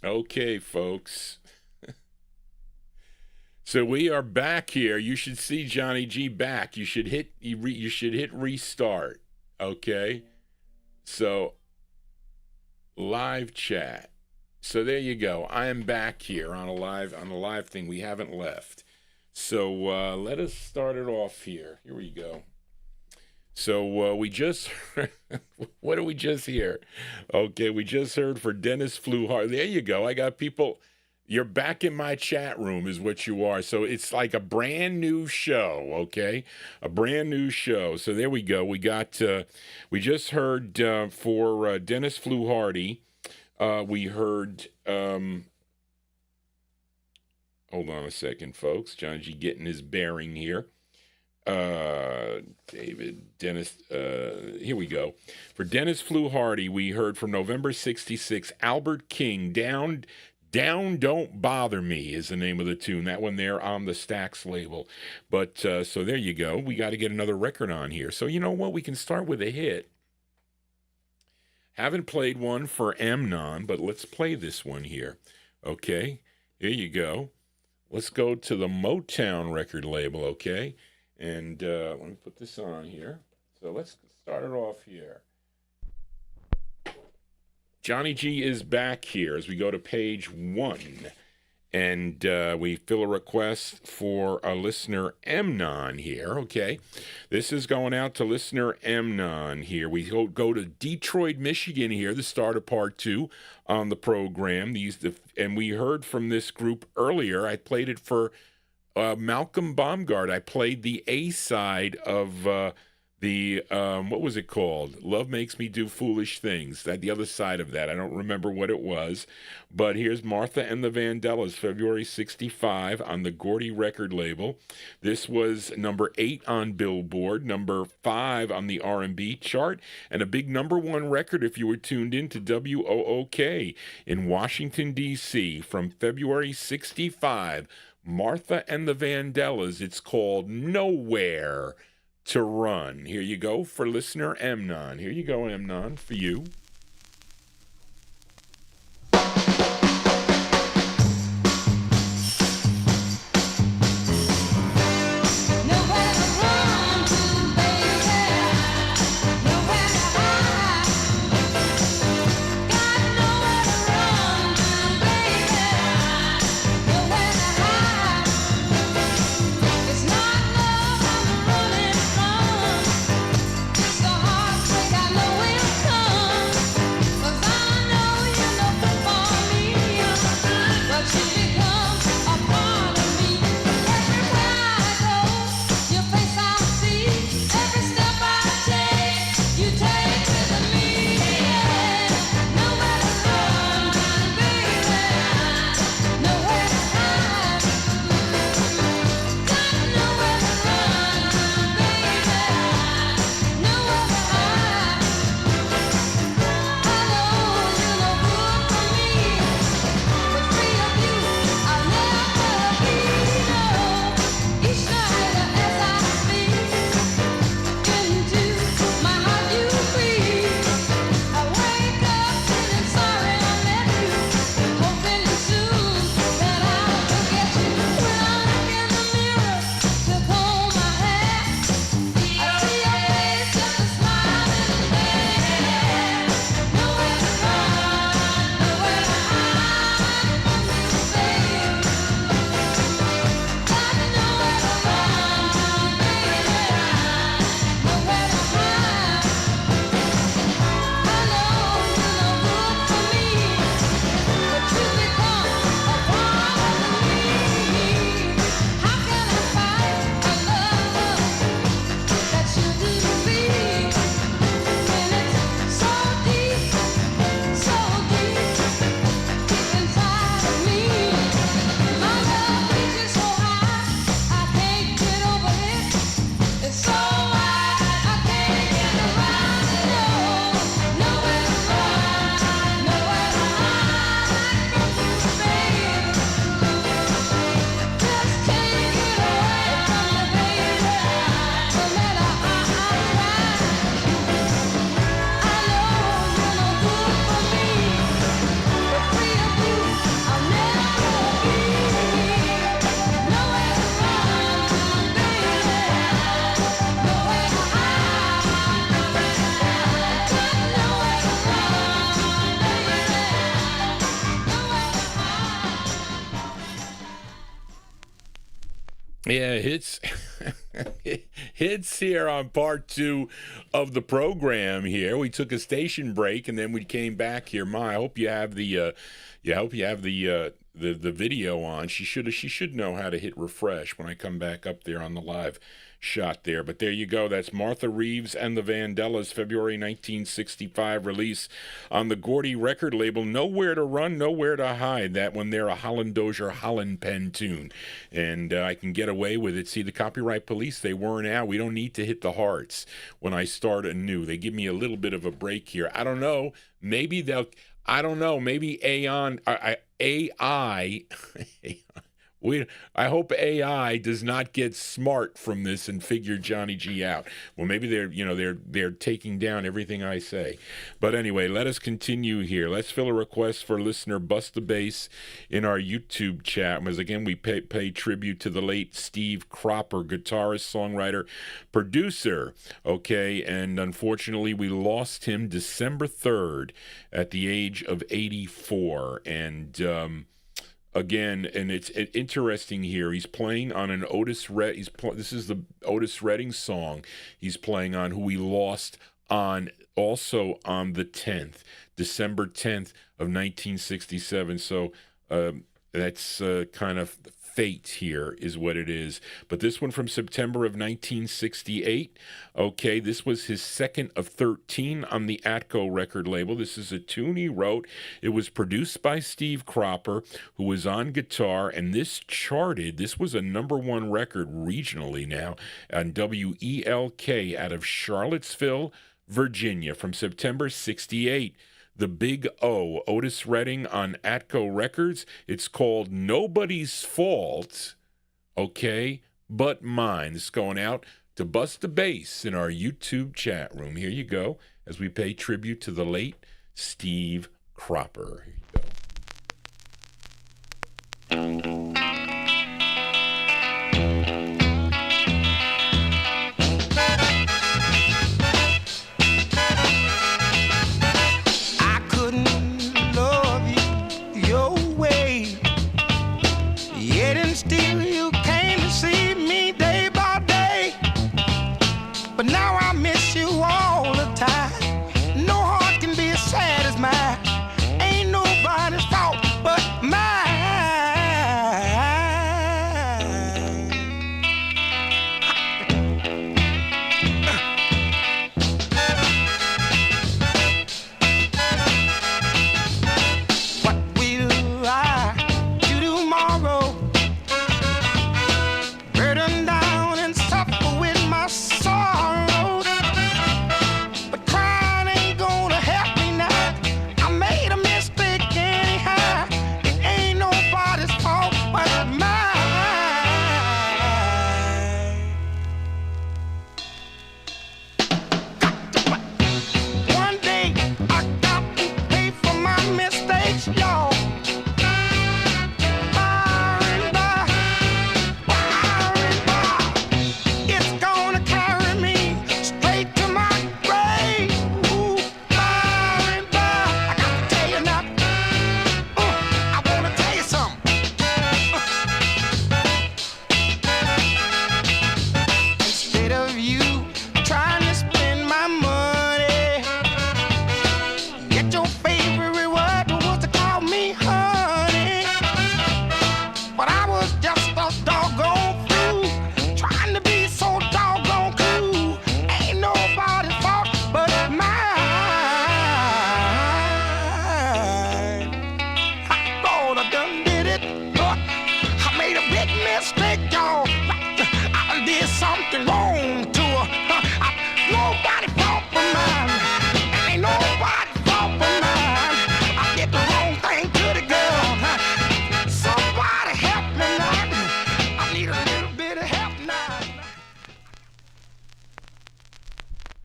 Okay, folks. So we are back here. You should see Johnny G back. You should hit restart. Okay? So live chat. So there you go. I am back here on the live thing. We haven't left. So let us start it off here. Here we go. So we just what did we just hear? Okay, we just heard for Dennis Fluhar. There you go. I got people. You're back in my chat room is what you are. So it's like a brand new show, okay? A brand new show. So there we go. We got we just heard for Dennis Fluharty. We heard hold on a second, folks. Johnny G getting his bearing here. David, Dennis, here we go. For Dennis Fluharty, we heard from November 66, Albert King, Down, Don't Bother Me is the name of the tune. That one there on the Stax label. But, so there you go. We got to get another record on here. So you know what? We can start with a hit. Haven't played one for MOTOWN, but let's play this one here. Okay, here you go. Let's go to the MOTOWN record label, okay? And let me put this on here. So let's start it off here. Johnny G is back here as we go to page 1. And we fill a request for a listener MOTOWN here, okay? This is going out to listener MOTOWN here. We go to Detroit, Michigan here, the start of part 2 on the program. And we heard from this group earlier. I played it for Malcolm Baumgart. I played the A side of the what was it called? Love Makes Me Do Foolish Things. That the other side of that. I don't remember what it was. But here's Martha and the Vandellas, February 65 on the Gordy record label. This was number 8 on Billboard, number 5 on the R&B chart, and a big number 1 record if you were tuned in to WOOK in Washington, D.C. from February 65. Martha and the Vandellas. It's called Nowhere to Run. Here you go for listener MOTOWN. Here you go, MOTOWN, for you. It's the heartbreak I know will come. Yeah, hits hits here on part 2 of the program here. We took a station break and then we came back here. I hope you have the the video on. She should know how to hit refresh when I come back up there on the live shot there. But there you go. That's Martha Reeves and the Vandellas, February 1965 release on the Gordy record label. Nowhere to Run, Nowhere to Hide. That one there, a Holland Dozier Holland Pen tune. And I can get away with it. See, the copyright police, they weren't out. We don't need to hit the hearts when I start anew. They give me a little bit of a break here. I don't know. Maybe maybe AI I hope AI does not get smart from this and figure Johnny G out. Well, maybe they're taking down everything I say. But anyway, let us continue here. Let's fill a request for listener Bust the Bass in our YouTube chat. As again, we pay tribute to the late Steve Cropper, guitarist, songwriter, producer. Okay, and unfortunately, we lost him December 3rd at the age of 84. And again, and it's interesting here. He's playing on an Otis Redding. This is the Otis Redding song he's playing on, who we lost on also on the 10th, December 10th of 1967. So that's kind of fate here is what it is. But this one from September of 1968. Okay, this was his second of 13 on the Atco record label. This is a tune he wrote. It was produced by Steve Cropper, who was on guitar, and this charted. This was a #1 record regionally now on WELK out of Charlottesville, Virginia, from September 68. The Big O, Otis Redding on Atco Records. It's called Nobody's Fault, okay, but mine. It's going out to Bust the Bass in our YouTube chat room. Here you go, as we pay tribute to the late Steve Cropper. Here you go. Still you came to see me day by day, but now I miss you all the time. No heart can be as sad as mine. Ain't nobody's fault but mine. What will I do tomorrow? Burden down and suffer with my sorrows, but crying ain't gonna help me now. I made a mistake anyhow. It ain't nobody's fault but mine. One day I got to pay for my mistakes, y'all. It's gonna carry me straight to my grave. Ooh, by and by. I got to tell you now. I wanna tell you something. Instead of you trying to spend my money, get your favorite reward was to call me honey. But I was just a doggone fool, trying to be so doggone cool. Ain't nobody's fault but mine. Lord, I done did it. I made a big mistake, y'all. I did something wrong to her. Nobody's fault but mine. Ain't nobody's fault but mine. I did the wrong thing to the girl. Somebody help me now. I need a little bit of help now.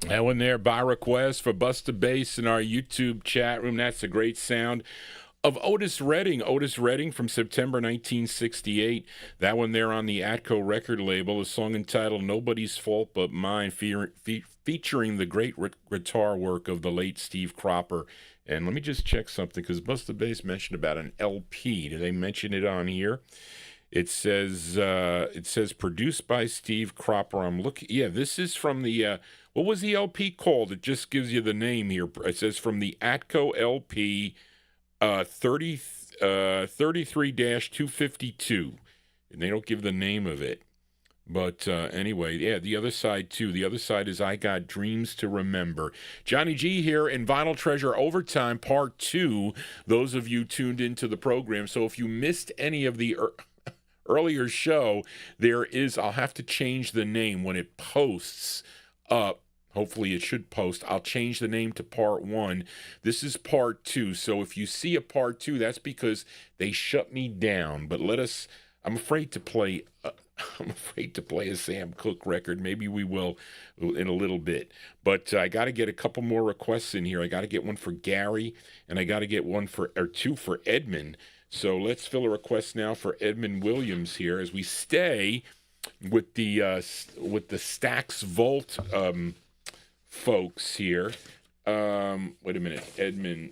That one there by request for Bust the Bass in our YouTube chat room. That's a great sound of Otis Redding. Otis Redding from September 1968. That one there on the Atco record label. A song entitled Nobody's Fault But Mine, featuring the great guitar work of the late Steve Cropper. And let me just check something, because Bust the Bass mentioned about an LP. Did they mention it on here? It says produced by Steve Cropper. I'm looking. Yeah, this is from the what was the LP called? It just gives you the name here. It says from the Atco LP 33-252, and they don't give the name of it. But anyway, yeah, the other side, too. The other side is I Got Dreams to Remember. Johnny G here in Vinyltreasure Overtime, Part 2, those of you tuned into the program. So if you missed any of the earlier show, I'll have to change the name when it posts up. Hopefully it should post. I'll change the name to Part 1. This is Part 2. So if you see a Part 2, that's because they shut me down. But I'm afraid to play a Sam Cooke record. Maybe we will in a little bit. But I got to get a couple more requests in here. I got to get one for Gary, and I got to get two for Edmund. So let's fill a request now for Edmund Williams here as we stay with the Stax Vault folks here. Wait a minute, Edmund.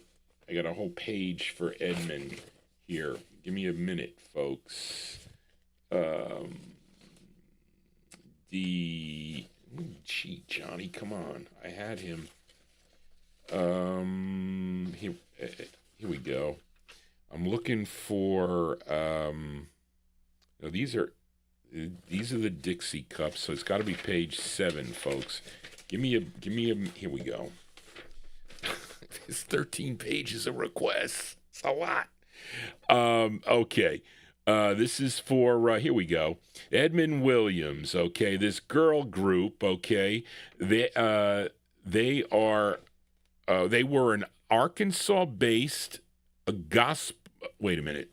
I got a whole page for Edmund here. Give me a minute, folks. Gee, Johnny, come on. I had him. Here we go. I'm looking for. These are the Dixie cups, so it's got to be page 7, folks. Give me a. Here we go. There's 13 pages of requests. It's a lot. Okay. This is for, here we go, Edmund Williams, okay, this girl group, okay, they were an Arkansas-based gospel, wait a minute,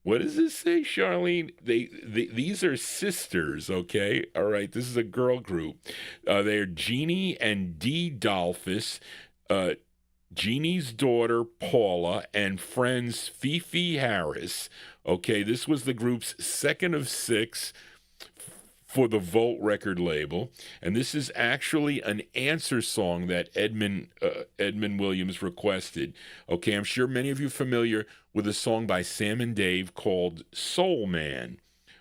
what does this say, Charlene? These are sisters, okay, all right, this is a girl group, they're Jeannie and Dee Dolphus, Jeannie's daughter, Paula, and friends Fifi Harris. Okay, this was the group's second of 6 for the Volt record label. And this is actually an answer song that Edmund Williams requested. Okay, I'm sure many of you are familiar with a song by Sam and Dave called Soul Man.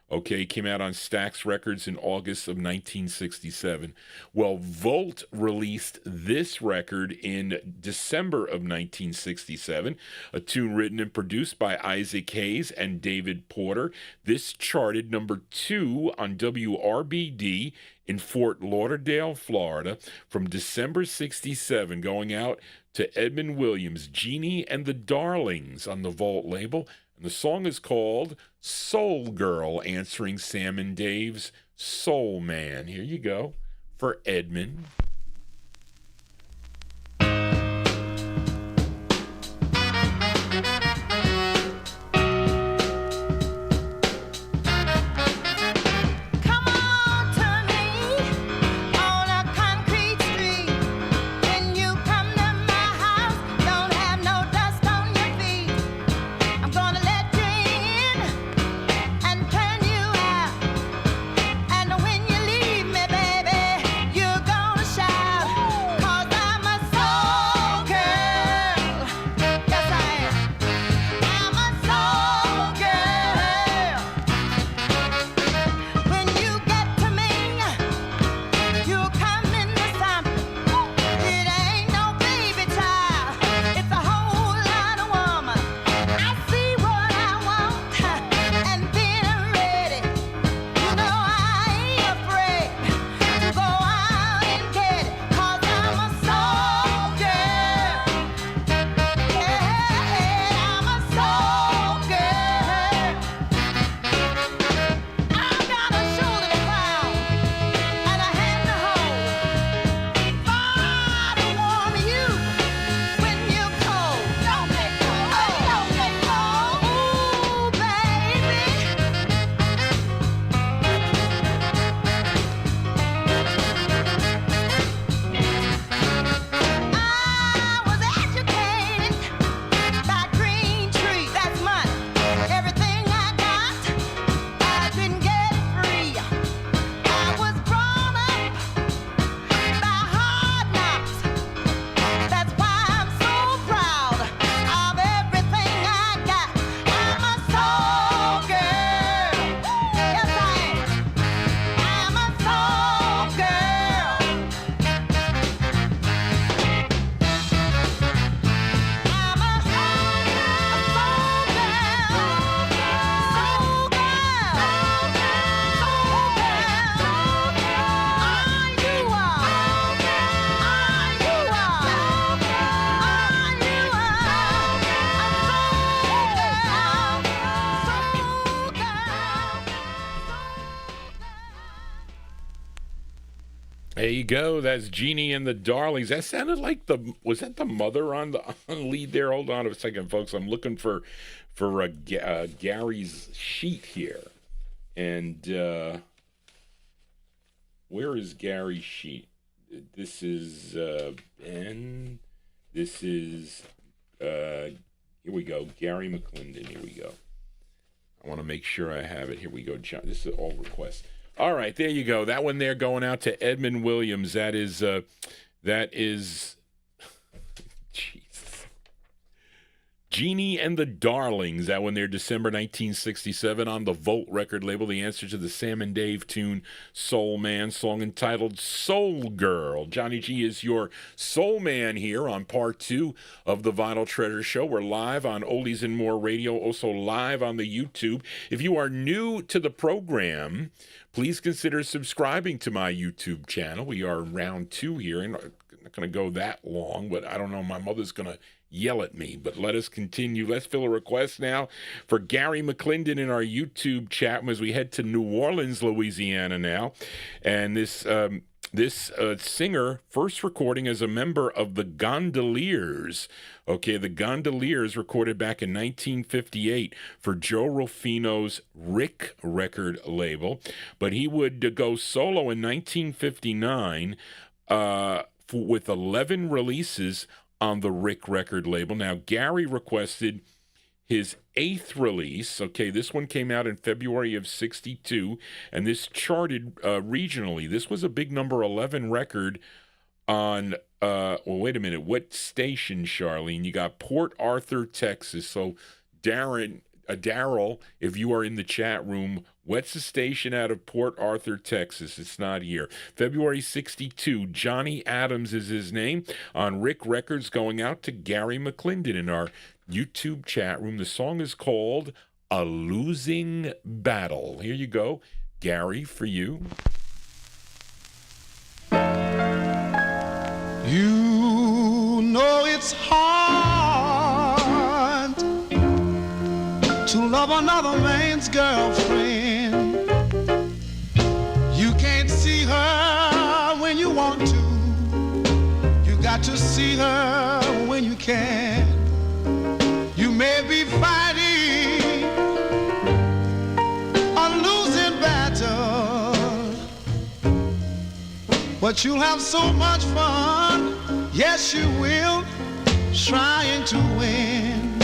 Okay, came out on Stax Records in August of 1967. Well, Volt released this record in December of 1967, a tune written and produced by Isaac Hayes and David Porter. This charted number 2 on WRBD in Fort Lauderdale, Florida, from December 67, going out to Edmund Williams, Jeannie and the Darlings on the Volt label. And the song is called Soul Girl, answering Sam and Dave's Soul Man. Here you go for Edmund. Shine. There you go. That's Jeannie and the Darlings. That sounded like was that the mother on the lead there? Hold on a second, folks. I'm looking for Gary's sheet here. And where is Gary's sheet? This is Ben. This is, here we go, Gary McClendon. Here we go. I want to make sure I have it. Here we go, John. This is all requests. All right, there you go. That one there going out to Edmund Williams. That is, jeez. Jeannie and the Darlings. That one there, December 1967 on the Volt record label. The answer to the Sam and Dave tune, Soul Man, song entitled Soul Girl. Johnny G is your Soul Man here on part 2 of the Vinyltreasure Show. We're live on Oldies and More Radio, also live on the YouTube. If you are new to the program, please consider subscribing to my YouTube channel. We are in round 2 here, and I'm not going to go that long, but I don't know. My mother's going to yell at me, but let us continue. Let's fill a request now for Gary McClendon in our YouTube chat as we head to New Orleans, Louisiana now. And this singer, first recording as a member of the Gondoliers. Okay, the Gondoliers recorded back in 1958 for Joe Rufino's Rick record label, but he would go solo in 1959 with 11 releases on the Rick record label. Now, Gary requested his 8th release. Okay, this one came out in February of 62, and this charted regionally. This was a big number 11 record on, well, wait a minute, what station, Charlene? You got Port Arthur, Texas. So, Daryl, if you are in the chat room, what's the station out of Port Arthur, Texas? It's not here. February 62, Johnny Adams is his name on Rick Records, going out to Gary McClendon in our YouTube chat room. The song is called A Losing Battle. Here you go, Gary, for you. You know it's hard to love another man's girlfriend. You can't see her when you want to. You got to see her when you can. You may be fighting a losing battle, but you'll have so much fun, yes you will, trying to win.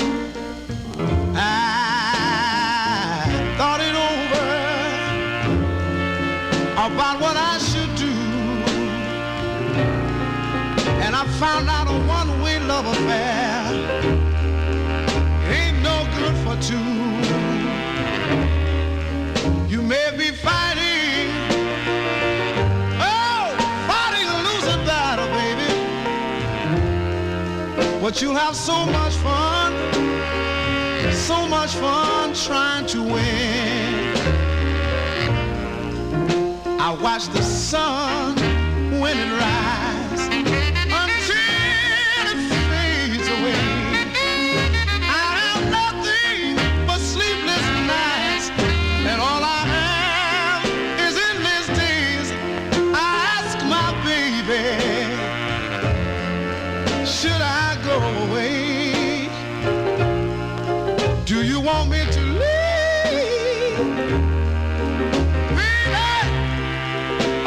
I thought it over about what I should do, and I found out a one-way love affair ain't no good for two. You may be fighting, fighting a losing battle, baby, but you'll have so much fun trying to win. I watch the sun when it rises until it fades away. I have nothing but sleepless nights, and all I have is endless days. I ask my baby, should I go away? Do you want me to leave, baby,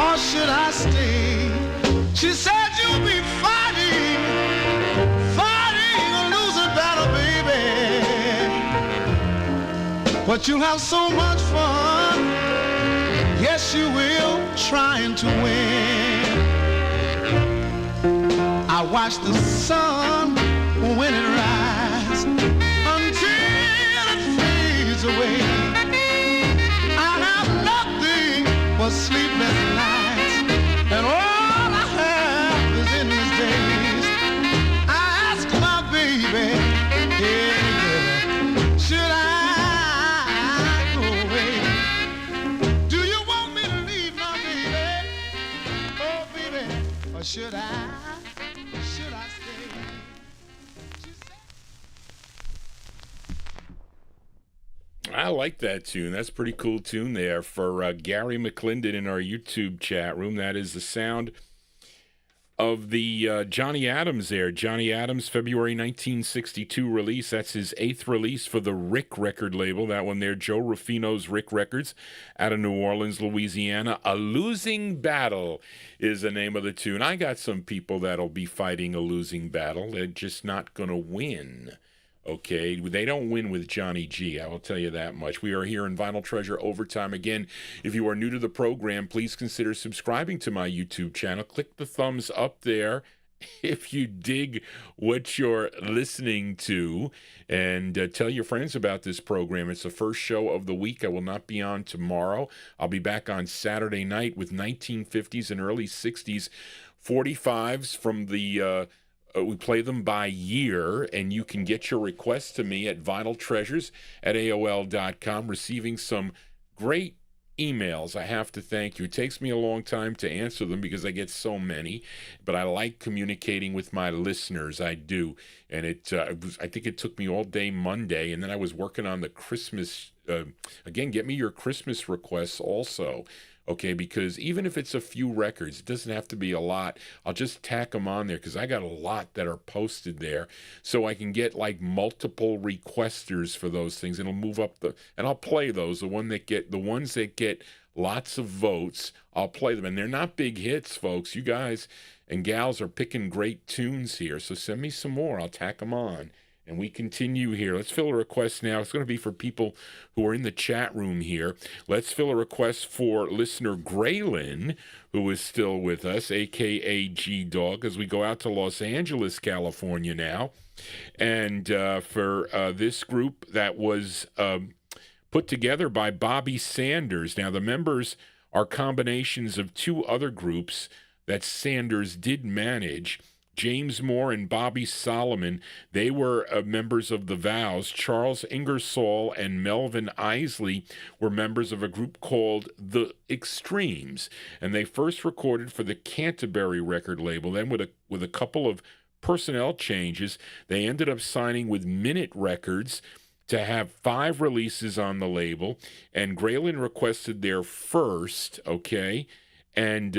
or should I stay? She said you'll be fighting a losing battle, baby, but you'll have so much fun, yes you will, trying to win. I watch the sun when it rises away. I have nothing but sleepless nights, and all I have is endless days. I ask my baby, yeah, should I go away? Do you want me to leave my baby? Oh baby, or should I stay? I like that tune. That's a pretty cool tune there for Gary McClendon in our YouTube chat room. That is the sound of the Johnny Adams there. Johnny Adams, February 1962 release. That's his 8th release for the Rick record label. That one there, Joe Rufino's Rick Records out of New Orleans, Louisiana. A Losing Battle is the name of the tune. I got some people that'll be fighting a losing battle. They're just not going to win. Okay, they don't win with Johnny G, I will tell you that much. We are here in Vinyl Treasure Overtime. Again, if you are new to the program, please consider subscribing to my YouTube channel. Click the thumbs up there if you dig what you're listening to, and tell your friends about this program. It's the first show of the week. I will not be on tomorrow. I'll be back on Saturday night with 1950s and early 60s 45s from the... we play them by year, and you can get your requests to me at vinyltreasures@aol.com. Receiving some great emails. I have to thank you. It takes me a long time to answer them because I get so many, but I like communicating with my listeners. I do. And I think it took me all day Monday, and then I was working on the Christmas. Again, get me your Christmas requests also. Okay, because even if it's a few records, it doesn't have to be a lot. I'll just tack them on there because I got a lot that are posted there, so I can get like multiple requesters for those things. It'll move up and I'll play those. The ones that get lots of votes, I'll play them, and they're not big hits, folks. You guys and gals are picking great tunes here, so send me some more. I'll tack them on. And we continue here. Let's fill a request now. It's going to be for people who are in the chat room here. Let's fill a request for listener Graylin, who is still with us, a.k.a. G-Dog, as we go out to Los Angeles, California now. And for this group that was put together by Bobby Sanders. Now, the members are combinations of two other groups that Sanders did manage. James Moore and Bobby Solomon, they were members of the Vows. Charles Ingersoll and Melvin Isley were members of a group called The Extremes, and they first recorded for the Canterbury record label. Then with a couple of personnel changes, they ended up signing with Minute Records to have 5 releases on the label, and Graylin requested their first, okay? And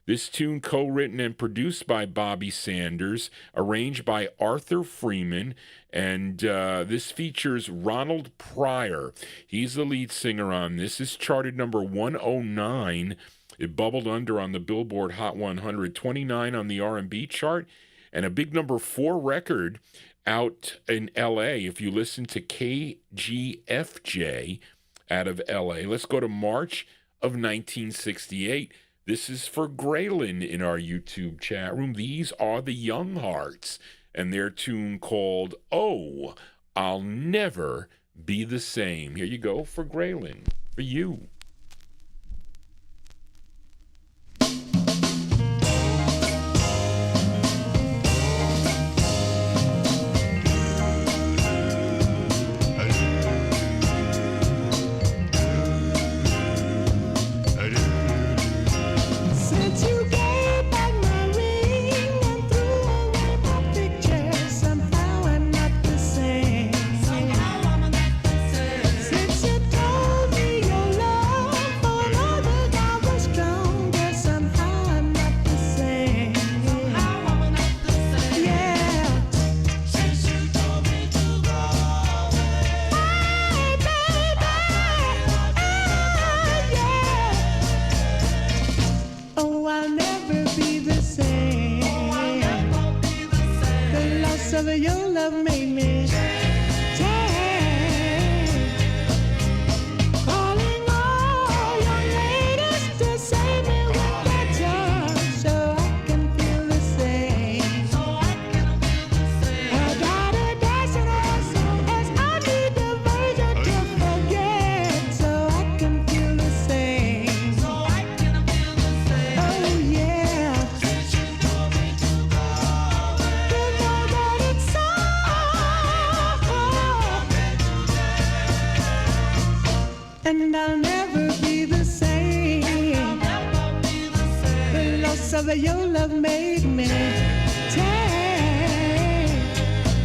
this tune, co-written and produced by Bobby Sanders, arranged by Arthur Freeman, and this features Ronald Pryor. He's the lead singer on this. This charted number 109. It bubbled under on the Billboard Hot 100, 29 on the R&B chart, and a big number 4 record out in L.A. if you listen to KGFJ out of L.A. Let's go to March of 1968. This is for Graylin in our YouTube chat room. These are the Young Hearts and their tune called Oh, I'll Never Be the Same. Here you go for Graylin, for you. Your love made me take.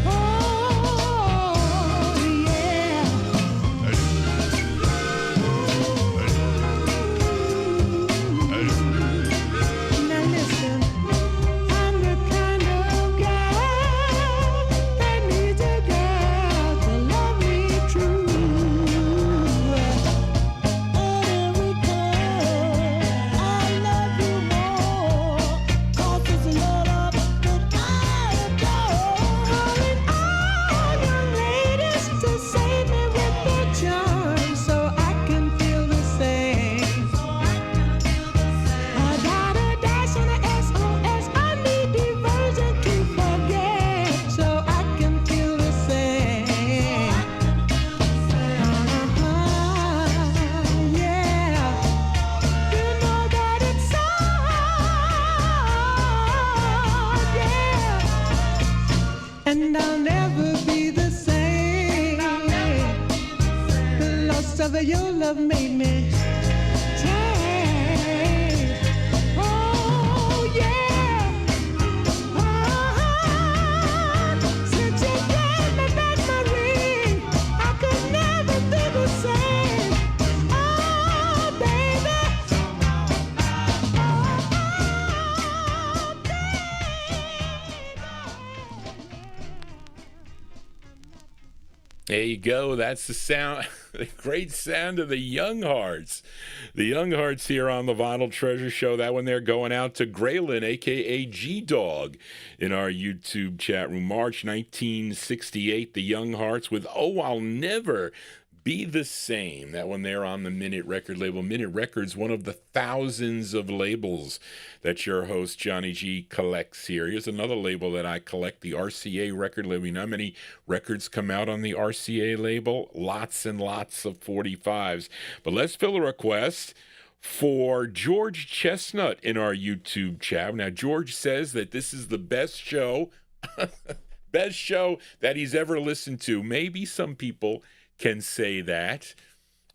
Oh, yeah. Now listen, I that your love made me take. Oh yeah. Since you gave me back my ring, I could never be the same. Oh baby. There you go. That's the sound, the great sound of the Young Hearts. The Young Hearts here on the Vinyltreasure Show. That one there going out to Graylin, a.k.a. G-Dog, in our YouTube chat room. March 1968, the Young Hearts with Oh, I'll Never Be the Same. That one there on the Minute record label. Minute Records, one of the thousands of labels that your host Johnny G collects here. Here's another label that I collect, the RCA record label. You know how many records come out on the RCA label? Lots and lots of 45s. But let's fill a request for George Chestnut in our YouTube chat. Now, George says that this is the best show, best show that he's ever listened to. Maybe some people can say that,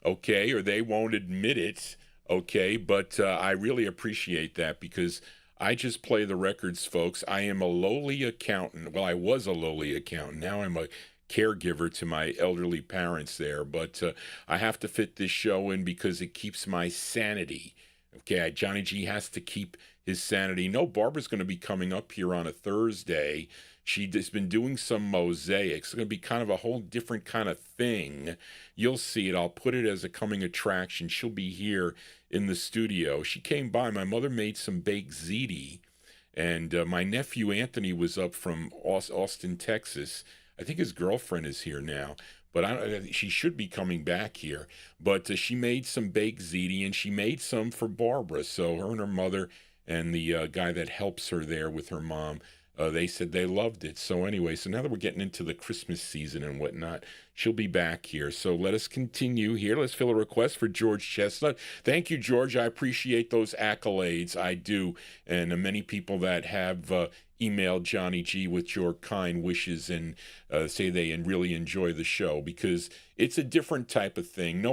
okay, or they won't admit it, okay, but I really appreciate that because I just play the records, folks. I am a lowly accountant. Well, I was a lowly accountant. Now I'm a caregiver to my elderly parents there, but I have to fit this show in because it keeps my sanity. Okay, Johnny G has to keep his sanity. No, Barbara's going to be coming up here on a Thursday. She's been doing some mosaics. It's going to be kind of a whole different kind of thing. You'll see it. I'll put it as a coming attraction. She'll be here in the studio. She came by. My mother made some baked ziti, and my nephew Anthony was up from Austin, Texas. I think his girlfriend is here now, but she should be coming back here. But she made some baked ziti, and she made some for Barbara. So her and her mother and the guy that helps her there with her mom, they said they loved it. So anyway, so now that we're getting into the Christmas season and whatnot, she'll be back here. So let us continue here. Let's fill a request for George Chestnut. Thank you, George. I appreciate those accolades. I do. And many people that have emailed Johnny G with your kind wishes and say they really enjoy the show because it's a different type of thing.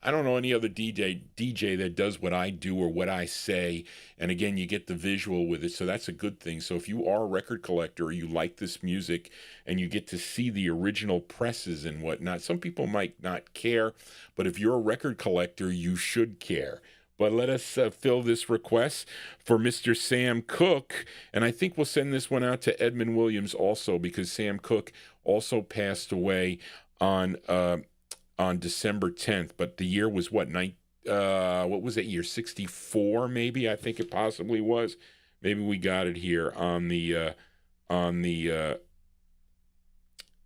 I don't know any other DJ that does what I do or what I say. And again, you get the visual with it, so that's a good thing. So if you are a record collector or you like this music and you get to see the original presses and whatnot, some people might not care, but if you're a record collector, you should care. But let us fill this request for Mr. Sam Cooke, and I think we'll send this one out to Edmund Williams also because Sam Cooke also passed away on December 10th. But the year was what was that year? 64, maybe. I think it possibly was. Maybe we got it here on the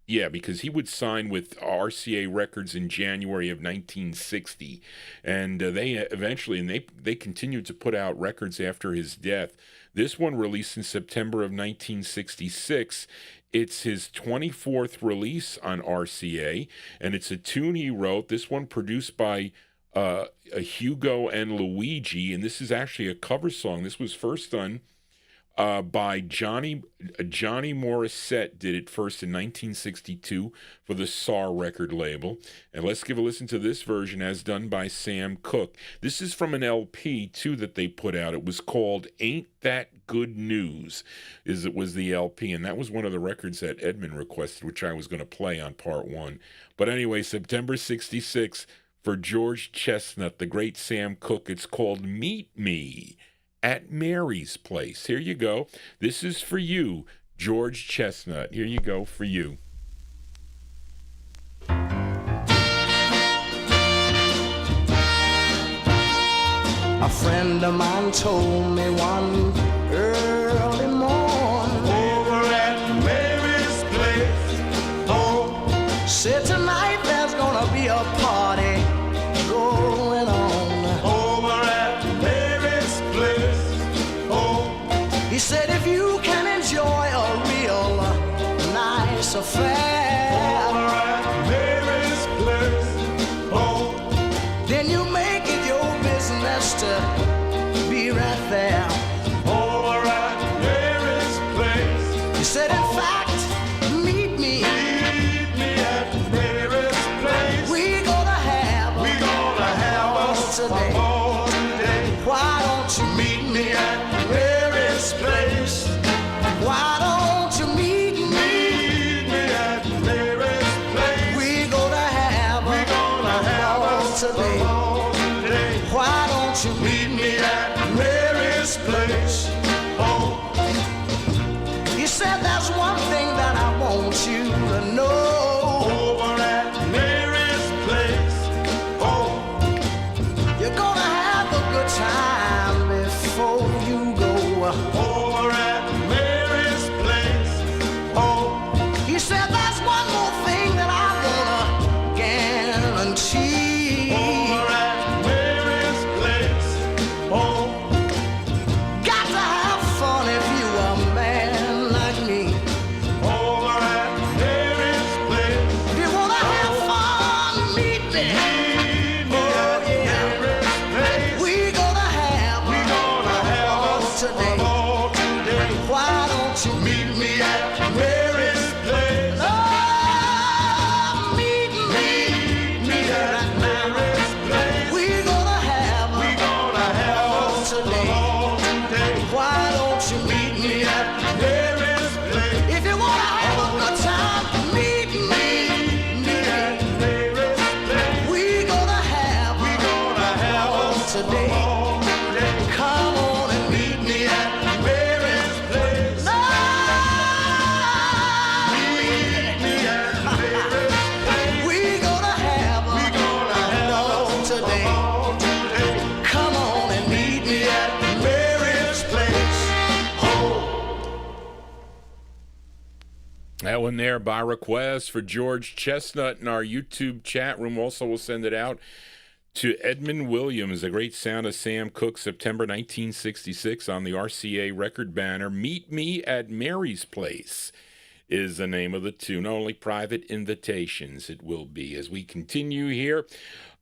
yeah, because he would sign with RCA Records in January of 1960, and they eventually, and they continued to put out records after his death. This one released in September of 1966. It's his 24th release on RCA, and it's a tune he wrote. This one produced by Hugo and Luigi, and this is actually a cover song. This was first done by Johnny Morissette, did it first in 1962 for the SAR record label. And let's give a listen to this version as done by Sam Cooke. This is from an LP, too, that they put out. It was called Ain't That Good News, it was the LP. And that was one of the records that Edmund requested, which I was going to play on part one. But anyway, September 66 for George Chestnut, the great Sam Cooke. It's called Meet Me at Mary's Place. Here you go. This is for you, George Chestnut. Here you go for you. A friend of mine told me one early morning over at Mary's place. Oh, said tonight there's gonna be a party going on over at Mary's place. Oh, he said if you can enjoy a real nice affair over at Mary's place, oh, then you make it your business to be right there over at Mary's place. He said in fact, meet me at Mary's place. We gonna have a don't you meet me at Mary's place? Oh, meet me at Mary's place. We're gonna have today. Why don't you meet me at Mary's place? If you wanna have a good time, meet me at Mary's place. We're gonna have today. Come on and meet me at Mary's place. No! Meet me at Mary's place. We're gonna have today. Come on and meet me at Mary's place. That one there by request for George Chestnut in our YouTube chat room. Also, we'll send it out to Edmund Williams, The Great Sound of Sam Cooke, September 1966 on the RCA record banner. Meet Me at Mary's Place is the name of the tune. Only private invitations it will be. As we continue here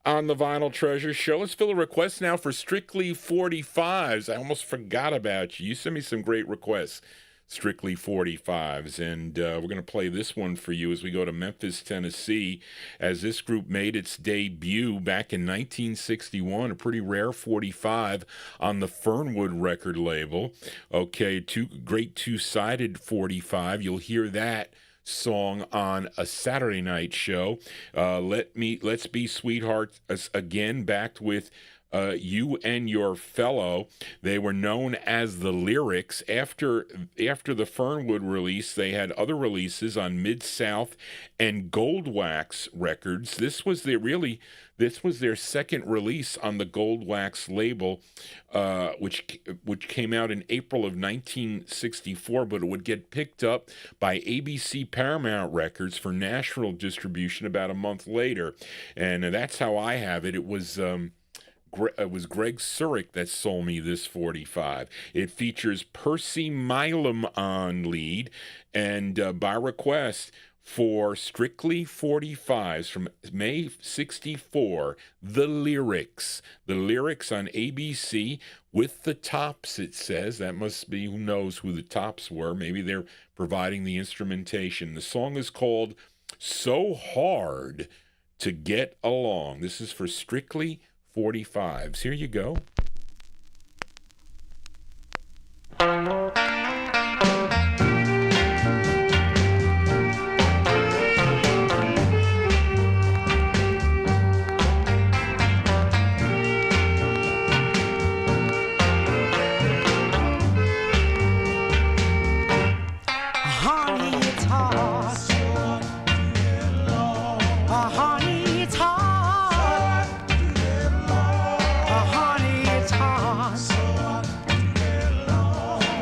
on the Vinyl Treasure Show, let's fill a request now for Strictly 45s. I almost forgot about you. You sent me some great requests. Strictly 45s, and we're going to play this one for you as we go to Memphis, Tennessee, as this group made its debut back in 1961, a pretty rare 45 on the Fernwood record label. Okay, great two-sided 45. You'll hear that song on a Saturday night show. Let's Be Sweethearts again, backed with You and Your Fellow. They were known as the Lyrics. After the Fernwood release, they had other releases on Mid-South and Gold Wax Records. This was their second release on the Gold Wax label, which came out in April of 1964, but it would get picked up by ABC Paramount Records for national distribution about a month later. And that's how I have it. It was Greg Surik that sold me this 45. It features Percy Milam on lead, and by request for Strictly 45s from May 64, The Lyrics. The Lyrics on ABC with the Tops, it says. That must be, who knows who the Tops were. Maybe they're providing the instrumentation. The song is called So Hard to Get Along. This is for Strictly 45s. Here you go. Honey, it's hard. Honey, it's hard. Honey, it's hard.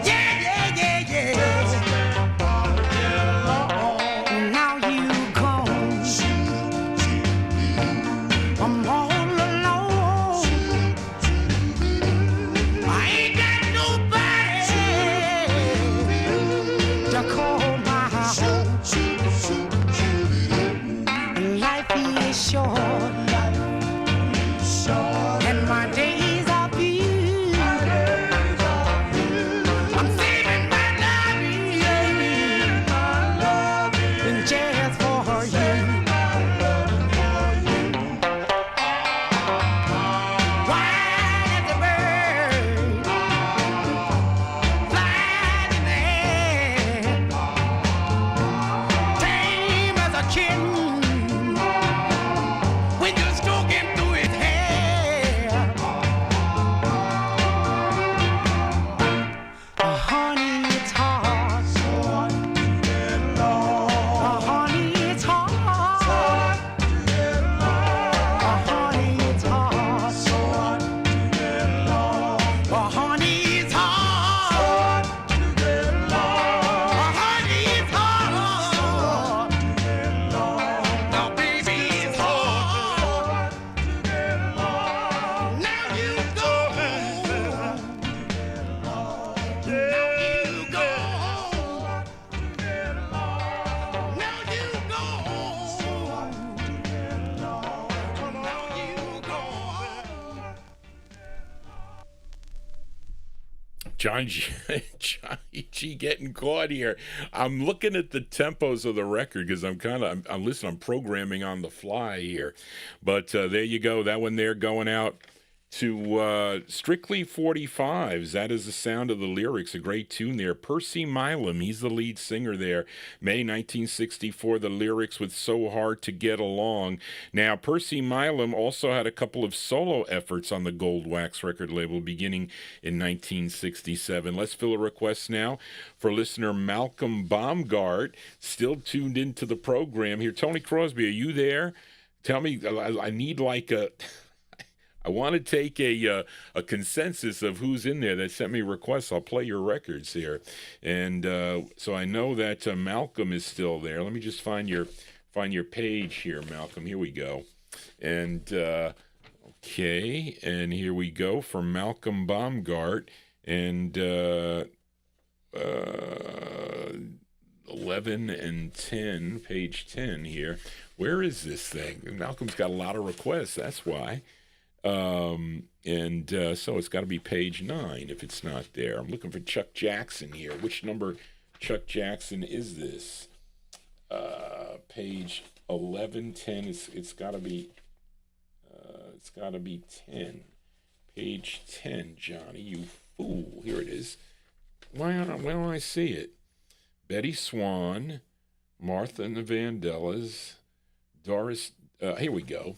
Yeah, yeah, yeah, yeah. Now you gone. I'm all alone. I ain't got nobody to call my home. Life is short, and my days are few. I'm saving my loving just for you. Wild as a bird, flying in the air, tame as a kitten when you stroke him through his hair. Honey, it's hard. Honey, it's hard. Honey, it's hard. Honey, it's hard. Honey, it's hard. Now, baby, it's hard. Now you go. Now you go. Now you go. Now you go. John Gee, getting caught here. I'm looking at the tempos of the record because I'm programming on the fly here. But there you go. That one there going out to Strictly 45s. That is the sound of the lyrics. A great tune there. Percy Milam, he's the lead singer there. May 1964, the lyrics with So Hard to Get Along. Now, Percy Milam also had a couple of solo efforts on the Gold Wax record label beginning in 1967. Let's fill a request now for listener Malcolm Baumgart, still tuned into the program here. Tony Crosby, are you there? Tell me, I need I want to take a consensus of who's in there that sent me requests. I'll play your records here. And so I know that Malcolm is still there. Let me just find your page here, Malcolm. Here we go. And, okay, and here we go for Malcolm Baumgart. And 11 and 10, page 10 here. Where is this thing? Malcolm's got a lot of requests, that's why. So it's got to be page 9 if it's not there. I'm looking for Chuck Jackson here. Which number Chuck Jackson is this? Page 11, 10. It's got to be 10. Page 10, Johnny, you fool. Here it is. Why don't I see it? Betty Swan, Martha and the Vandellas, Doris. Here we go.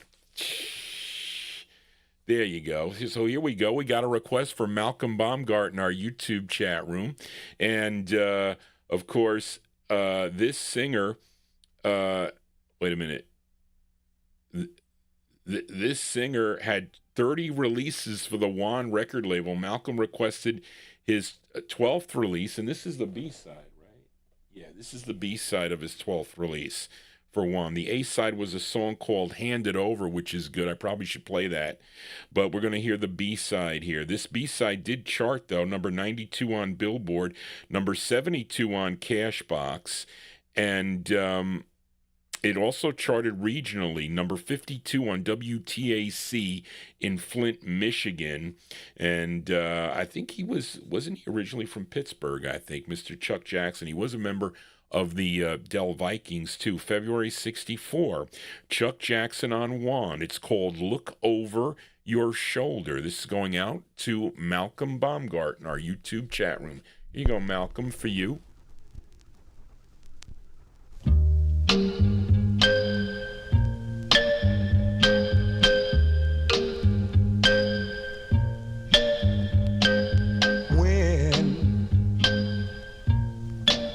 There you go. So here we go. We got a request for Malcolm Baumgart in our YouTube chat room. And, of course, this singer, wait a minute. This singer had 30 releases for the Juan record label. Malcolm requested his 12th release, and this is the B-side, right? Yeah, this is the B-side of his 12th release for Juan. The A-side was a song called Hand It Over, which is good. I probably should play that. But we're going to hear the B-side here. This B-side did chart, though, number 92 on Billboard, number 72 on Cashbox, and it also charted regionally, number 52 on WTAC in Flint, Michigan. And I think wasn't he originally from Pittsburgh, I think, Mr. Chuck Jackson. He was a member of the Dell Vikings, too. February 64, Chuck Jackson on Juan. It's called Look Over Your Shoulder. This is going out to Malcolm Baumgart in our YouTube chat room. Here you go, Malcolm, for you.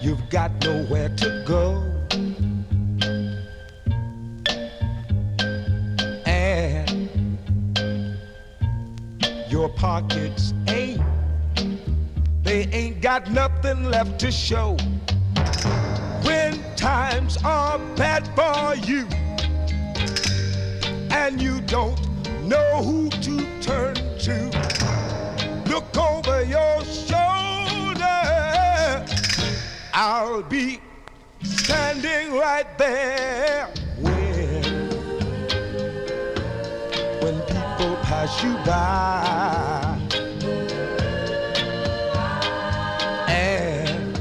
You've got nowhere to go, and your pockets ain't got nothing left to show. When times are bad for you and you don't know who to turn to, look over your shoulder. I'll be standing right there when people pass you by, and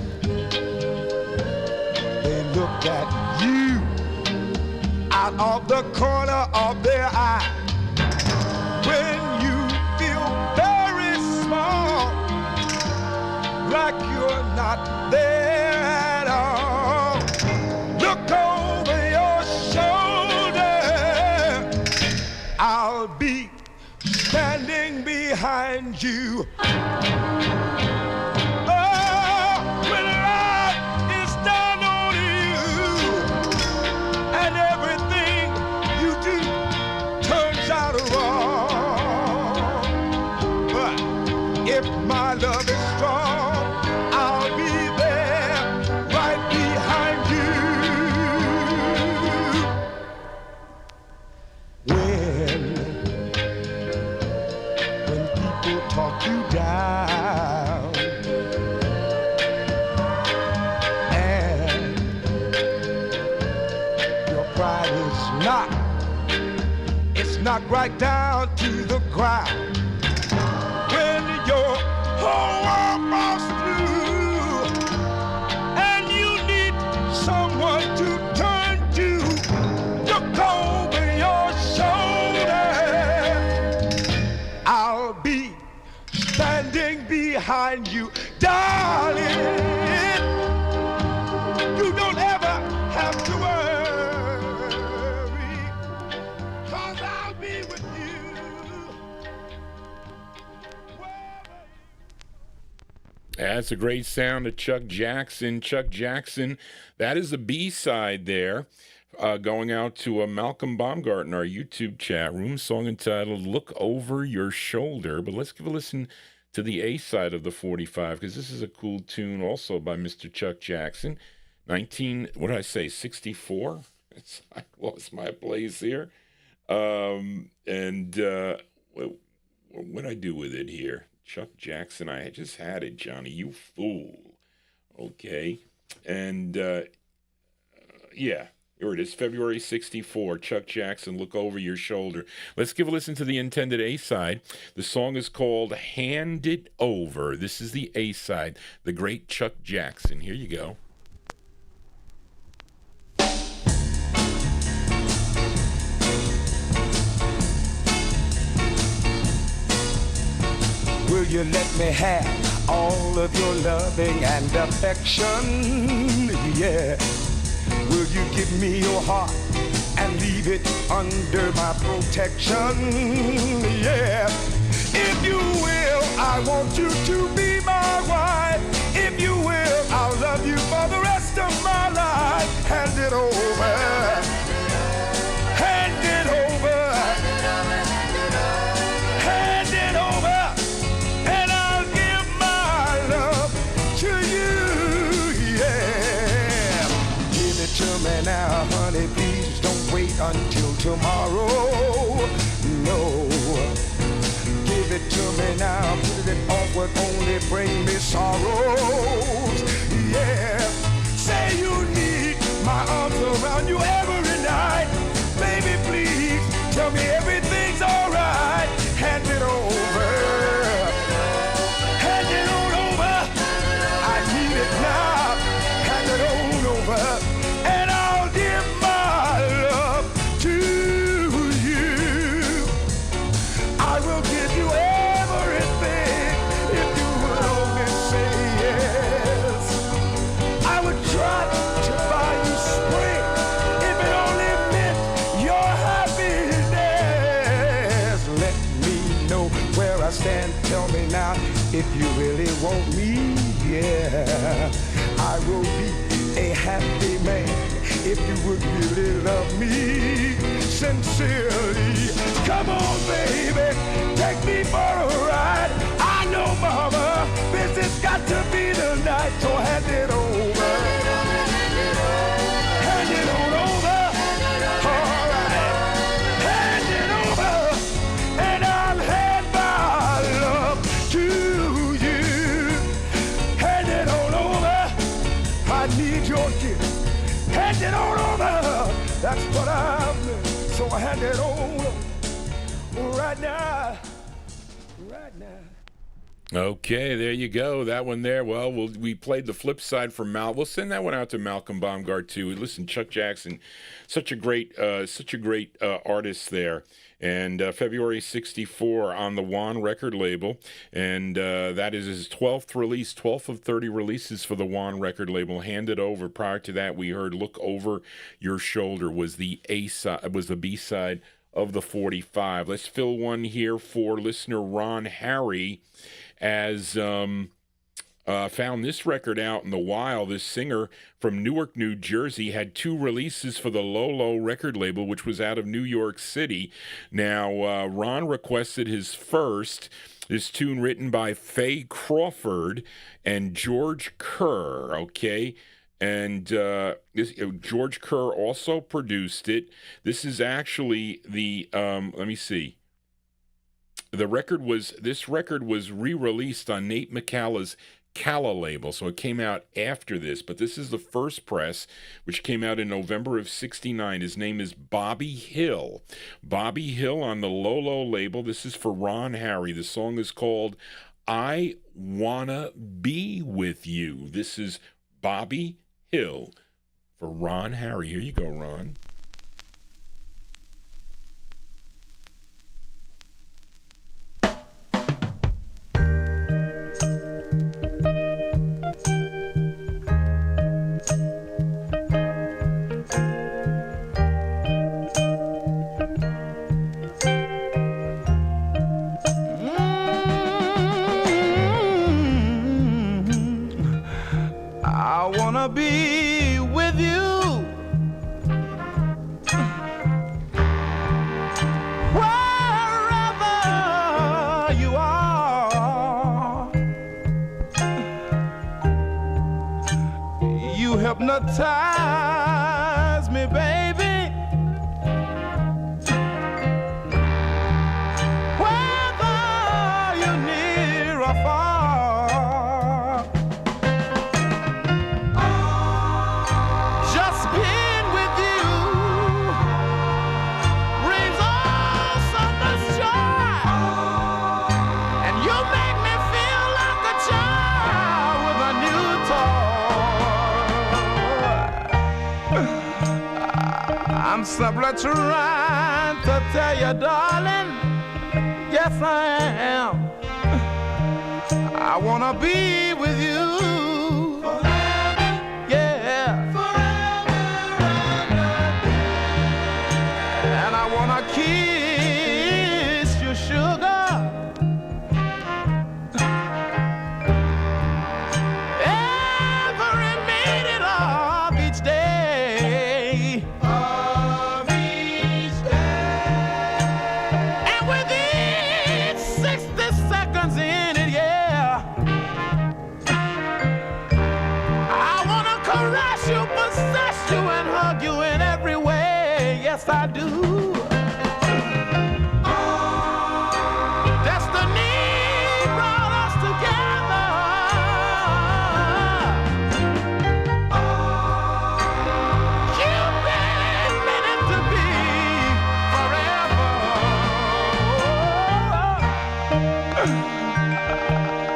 they look at you out of the corner of their eye. When you feel very small, like you're not there at all, look over your shoulder. I'll be standing behind you. When life is down on you and everything you do turns out wrong, but if my love is strong, I'll be there right behind you. When people talk you down, and your pride it's knocked right down to the ground. When your whole world falls through, behind you, darling. You don't ever have to worry, 'cause I'll be with you. That's a great sound of Chuck Jackson. Chuck Jackson, that is the B-side there, going out to Malcolm Baumgarten, our YouTube chat room, song entitled Look Over Your Shoulder. But let's give a listen to the A-side of the 45, because this is a cool tune also by Mr. Chuck Jackson. 64? I lost my place here. What I do with it here? Chuck Jackson, I just had it, Johnny, you fool. Okay. And, yeah, here it is, February 64, Chuck Jackson, Look Over Your Shoulder. Let's give a listen to the intended A-side. The song is called Hand It Over. This is the A-side, the great Chuck Jackson. Here you go. Will you let me have all of your loving and affection? Yeah. Will you give me your heart and leave it under my protection? Yeah. If you will, I want you to be my wife. If you will, I'll love you for the rest of my life. Hand it over. Hand it over. Hand it over. And I'll give my love to you. Yeah. Give it to me now, honey. Please don't wait until tomorrow. No. Give it to me now. Put it off would only bring me sorrows. Yeah. Say you need my arms around you every night. Baby, please tell me everything's alright. Hand it over. Hand it on over. I need it now. Hand it on over. And I'll give my love to you. I will give you everything if you would only say yes. I would try to buy you spring if it only meant your happiness. Let me know where I stand. Tell me now if you really want me. Yeah, I will be a happy man if you would really love me sincerely. Come on, baby, take me for a ride. I know, mama, this has got to be the night, so hand it over. Hand it on over. All right. Hand it over, and I'll hand my love to you. Hand it on over. I need your gift. Hand it on over. That's what I'm doing. So I hand it on right now. Right now. Okay, there you go. That one there. Well, we played the flip side for Mal. We'll send that one out to Malcolm Baumgart too. Listen, Chuck Jackson, such a great artist there. And February 64 on the WAN record label. And that is his 12th release, 12th of 30 releases for the WAN record label. Handed over. Prior to that, we heard Look Over Your Shoulder was the A-side, was the B-side of the 45. Let's fill one here for listener Ron Harry, as found this record out in the wild. This singer from Newark, New Jersey, had 2 releases for the Lolo record label, which was out of New York City. Now, Ron requested his first, this tune written by Faye Crawford and George Kerr, okay? And George Kerr also produced it. This is actually the, let me see. This record was re-released on Nate McCallah's Calla label, so it came out after this, but this is the first press, which came out in November of '69. His name is Bobby Hill. Bobby Hill on the Lolo label. This is for Ron Harry. The song is called I Wanna Be With You. This is Bobby Hill for Ron Harry. Here you go, Ron. I wanna be with you. Wherever you are, you hypnotize me, baby. Whether you're near or far, just being with you brings all so much joy, and you make me feel like a child with a new toy. I'm simply trying to tell you, darling, yes I am. I wanna be with you. Yeah. And I wanna kiss you, sugar. Every minute of each day. And within 60 seconds in it, yeah, I wanna caress you, possess you, and hug you in every way. Yes, I do. Destiny brought us together. You've been meant to be forever.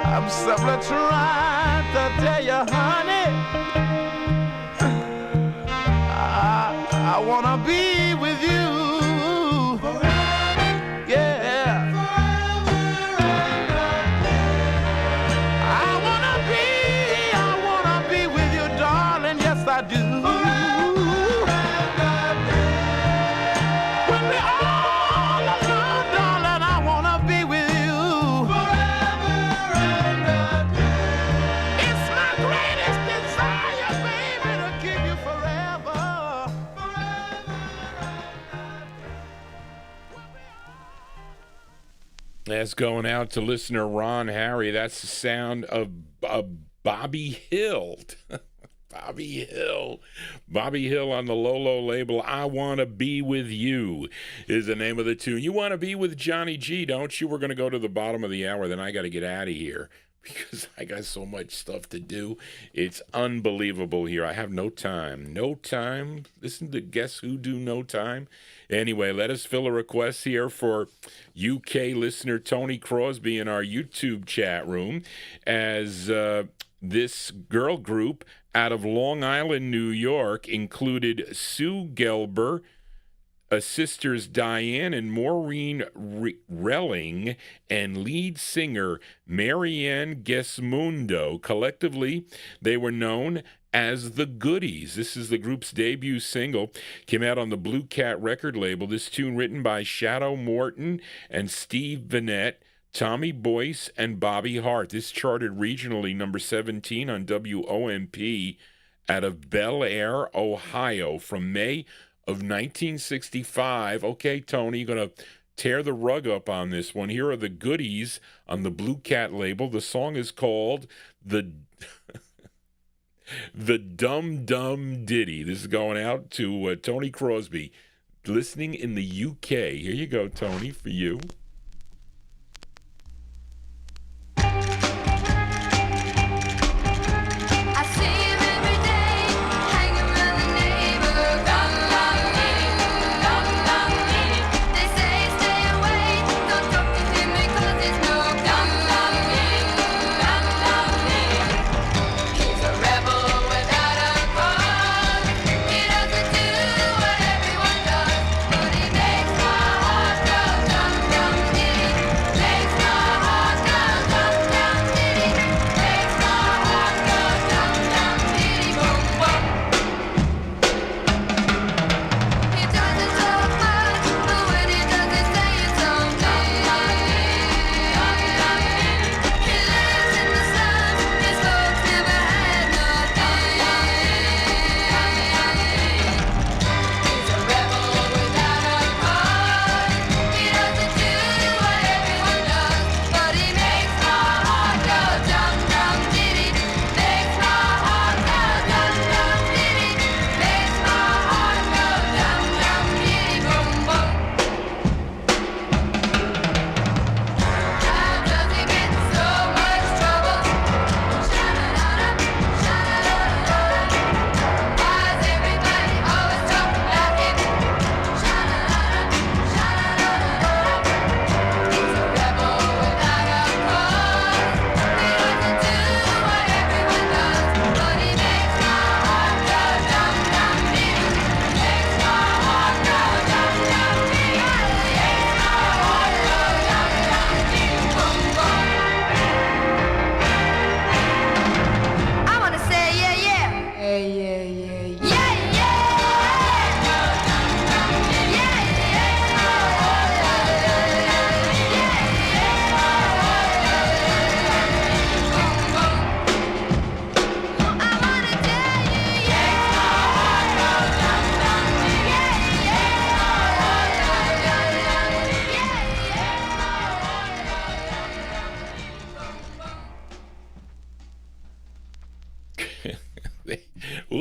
I'm simply trying to tell you, honey, I wanna be with you. Yeah. I wanna be with you, darling. Yes, I do. When we're all alone, darling, I wanna be with you. It's my greatest desire, baby, to keep you forever. That's going out to listener Ron Harry. That's the sound of Bobby Hill. Bobby Hill. Bobby Hill on the Lolo label. I Wanna Be With You is the name of the tune. You want to be with Johnny G, don't you? We're going to go to the bottom of the hour. Then I got to get out of here because I got so much stuff to do. It's unbelievable here. I have no time. No time. Listen to Guess Who Do No Time. Anyway, let us fill a request here for UK listener Tony Crosby in our YouTube chat room as this girl group out of Long Island, New York included Sue Gelber, sisters Diane and Maureen Relling, and lead singer Marianne Gesmundo. Collectively, they were known as the Goodies. This is the group's debut single. Came out on the Blue Cat record label. This tune written by Shadow Morton and Steve Vanette, Tommy Boyce, and Bobby Hart. This charted regionally number 17 on WOMP out of Bel Air, Ohio from May of 1965. Okay, Tony, you're going to tear the rug up on this one. Here are the Goodies on the Blue Cat label. The song is called The Dum Dum Ditty. This is going out to Tony Crosby, listening in the UK. Here you go, Tony, for you. I see him every day, hanging around the neighborhood. Dum dum ditty, dum dum ditty. They say stay away, don't talk to him because he's no dum dum ditty, dum dum ditty. He's a rebel without a cause. He doesn't do what everyone does, but he makes my heart go dum dum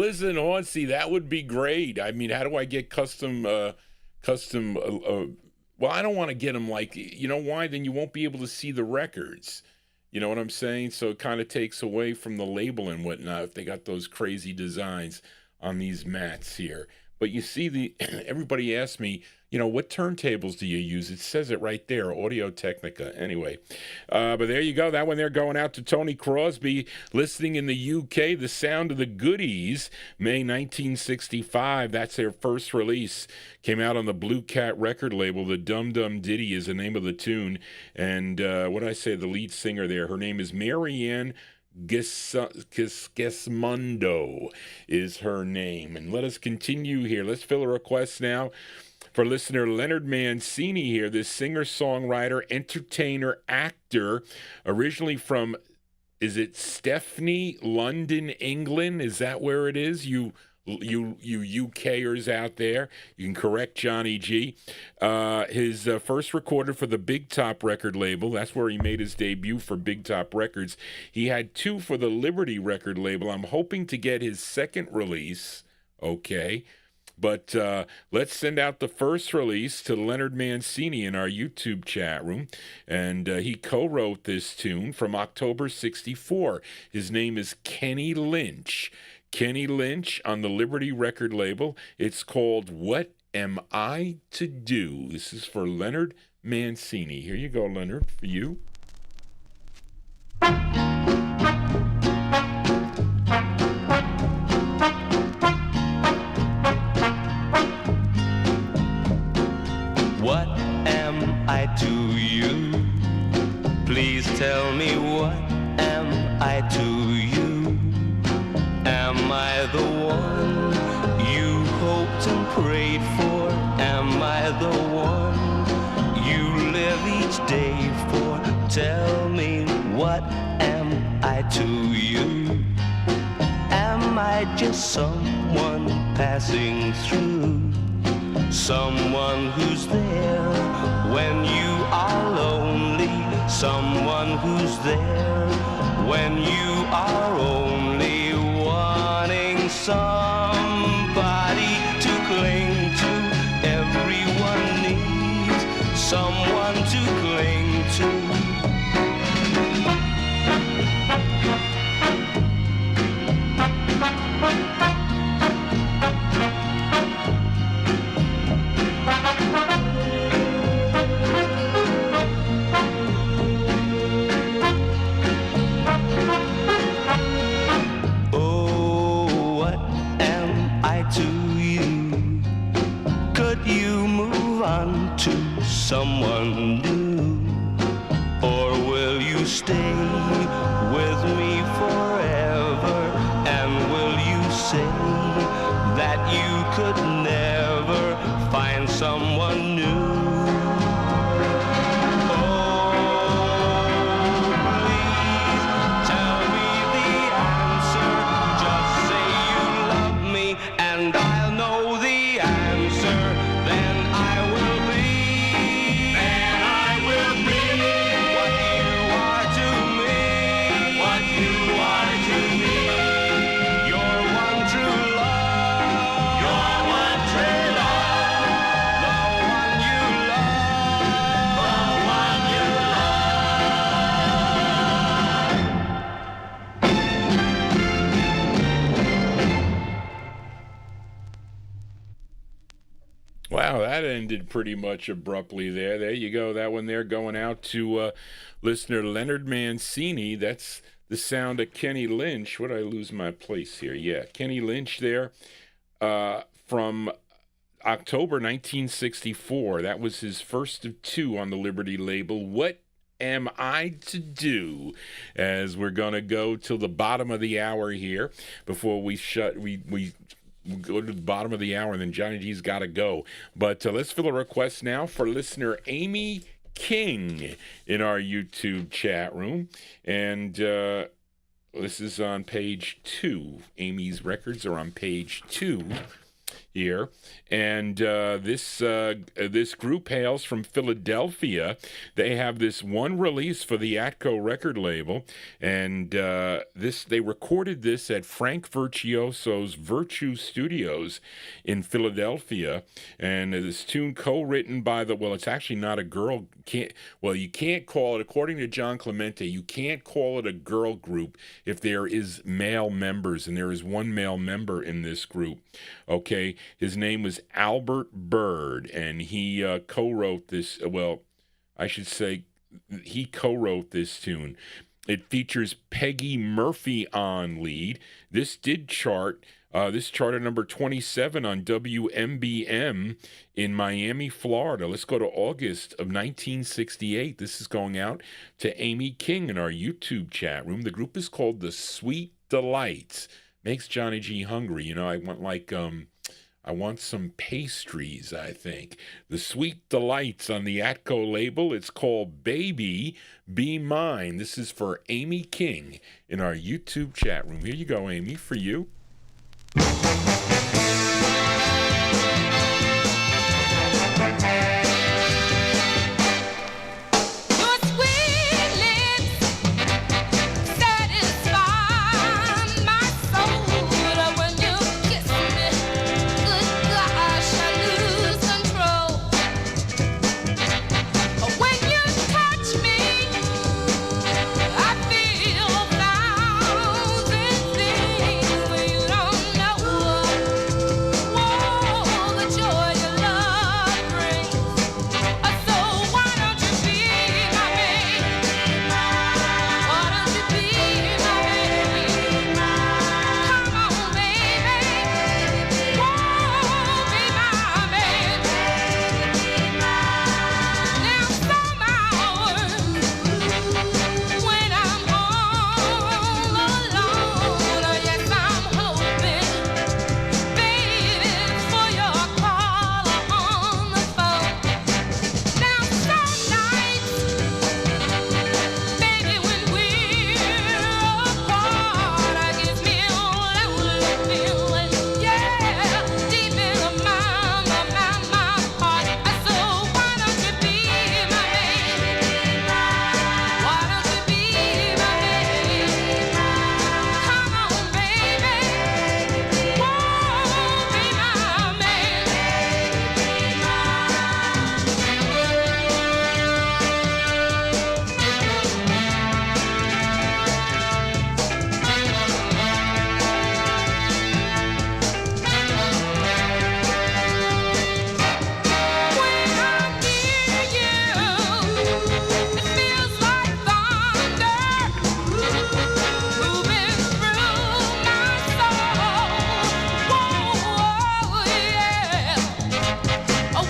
Listen, Horsey, that would be great. I mean, how do I get custom? Well, I don't want to get them like, you know why? Then you won't be able to see the records. You know what I'm saying? So it kind of takes away from the label and whatnot if they got those crazy designs on these mats here. But you see, everybody asks me, you know, what turntables do you use? It says it right there, Audio Technica. Anyway, but there you go. That one there going out to Tony Crosby, listening in the UK, The Sound of the Goodies, May 1965. That's their first release. Came out on the Blue Cat record label. The Dum Dum Ditty is the name of the tune. And what did I say? The lead singer there, her name is Marianne Gismondo is her name. And let us continue here. Let's fill a request now for listener Leonard Mancini here, this singer-songwriter, entertainer, actor, originally from, is it Stepney, London, England? Is that where it is? You UKers out there, you can correct Johnny G. His first recorded for the Big Top record label. That's where he made his debut for Big Top Records. He had 2 for the Liberty record label. I'm hoping to get his second release, okay? But let's send out the first release to Leonard Mancini in our YouTube chat room. And he co-wrote this tune from October 64. His name is Kenny Lynch. Kenny Lynch on the Liberty record label. It's called What Am I to Do? This is for Leonard Mancini. Here you go, Leonard, for you. What am I to you? Please tell me, what am I to you? Am I the one you hoped and prayed for? Am I the one you live each day for? Tell me, what am I to you? Am I just someone passing through? Someone who's there when you are lonely? Someone who's there when you are only wanting somebody to cling to? Everyone needs someone to cling to. Someone new, or will you stay with me forever? And will you say that you could never find someone new? That ended pretty much abruptly there. There you go. That one there going out to listener Leonard Mancini. That's the sound of Kenny Lynch. What did I lose my place here? Yeah, Kenny Lynch there from October 1964. That was his first of 2 on the Liberty label. What am I to do? As we're going to go till the bottom of the hour here before we go to the bottom of the hour, and then Johnny G's got to go. But let's fill a request now for listener Amy King in our YouTube chat room. And this is on page 2. Amy's records are on page 2. here, and this group hails from Philadelphia. They have this one release for the Atco record label, and they recorded this at Frank Virtuoso's Virtue Studios in Philadelphia, and this tune co-written by it's actually not a girl. You can't call it, according to John Clemente, you can't call it a girl group if there is male members, and there is one male member in this group. Okay, his name was Albert Bird, and he co-wrote this. I should say he co-wrote this tune. It features Peggy Murphy on lead. This did chart. This charted number 27 on WMBM in Miami, Florida. Let's go to August of 1968. This is going out to Amy King in our YouTube chat room. The group is called The Sweet Delights. Makes Johnny G hungry. I want some pastries, I think. The Sweet Delights on the Atco label. It's called Baby Be Mine. This is for Amy King in our YouTube chat room. Here you go, Amy, for you. Your sweet lips satisfy my soul when you kiss me. Good gosh, I lose control. When you touch me, I feel thousand things you don't know. Whoa, the joy your love brings. So why don't you be my baby? Why don't you be my baby? Come on, baby. Whoa, be my baby. Now some hours when I'm all alone, yes I'm hoping, baby, for your call on the phone. Now some nights, baby, when we're apart, gives me a lonely feeling, yeah, deep in my heart. So why don't you be my baby? Why don't you be my baby? Come on, baby. Whoa, be my When I'm near you, it feels like thunder moving through my soul. Whoa, yeah.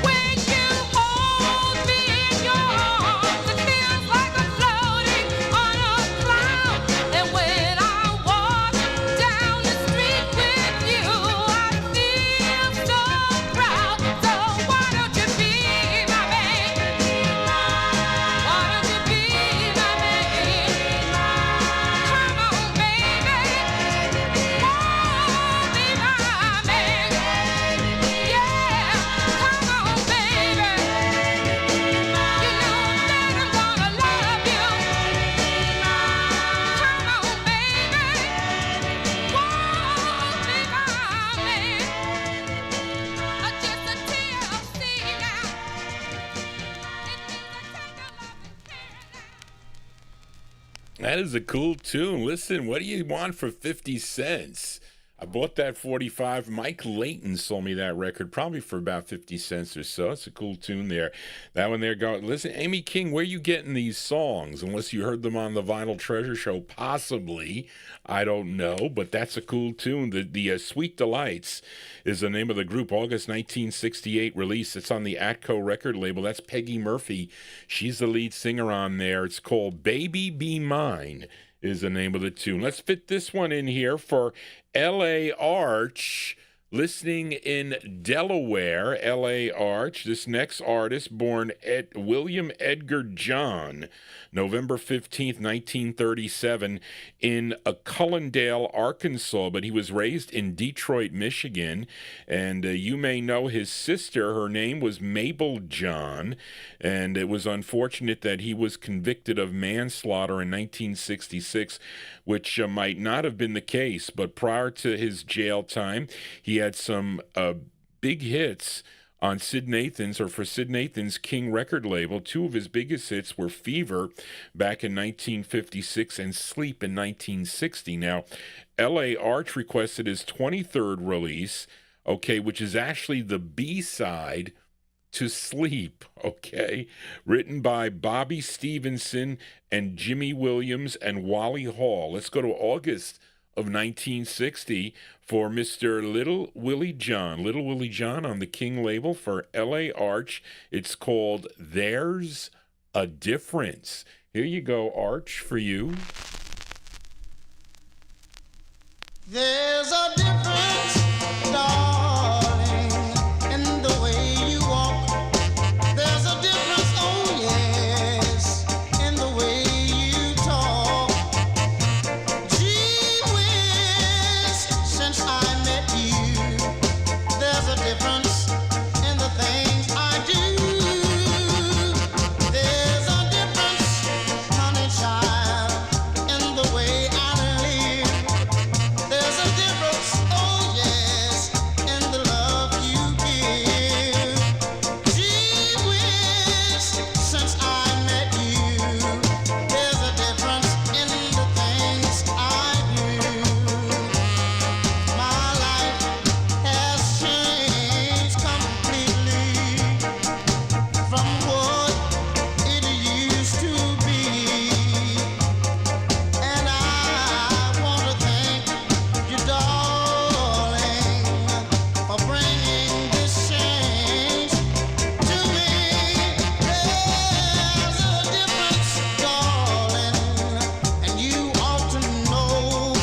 When you hold me in your arms, it feels like I'm floating on a cloud. And when I walk down the street with you, I feel so proud. So why don't you be my baby? Why don't you be my baby? Come on, baby. Oh, be my baby. Yeah, come on, baby. You know that I'm gonna love you. Come on, baby. Whoa, be my baby. Just a TLC now. It means I take a love and care now. That is a cool tune. Listen, what do you want for 50 cents? I bought that 45. Mike Layton sold me that record, probably for about 50 cents or so. It's a cool tune there. That one there going. Listen, Amy King, where you getting these songs? Unless you heard them on the Vinyltreasure show, possibly. I don't know, but that's a cool tune. The Sweet Delights is the name of the group. August 1968 release. It's on the Atco record label. That's Peggy Murphy. She's the lead singer on there. It's called Baby Be Mine is the name of the tune. Let's fit this one in here for L.A. Arch. Listening in Delaware, L.A. Arch. This next artist, born William Edgar John, November 15th, 1937, in Cullendale, Arkansas, but he was raised in Detroit, Michigan, and you may know his sister. Her name was Mabel John, and it was unfortunate that he was convicted of manslaughter in 1966, which might not have been the case, but prior to his jail time, he had some big hits on Sid Nathan's, or for Sid Nathan's King record label. Two of his biggest hits were Fever back in 1956 and Sleep in 1960. Now, L.A. Arch requested his 23rd release, okay, which is actually the B-side to Sleep, okay, written by Bobby Stevenson and Jimmy Williams and Wally Hall. Let's go to August of 1960 for Mr. Little Willie John. Little Willie John on the King label for L.A. Arch. It's called There's a Difference. Here you go, Arch, for you. There's a difference, darling, in the way you walk. There's a difference, oh yes, in the way you talk. Gee whiz, since I met you, there's a difference in the things I do. There's a difference, honey child, in the way I live. There's a difference, oh yes, in the love you give. Gee whiz, since I met you, there's a difference in the things I do. My life has changed completely from what it used to be. And I want to thank you, darling, for bringing this change to me. There's a difference, darling, and you ought to know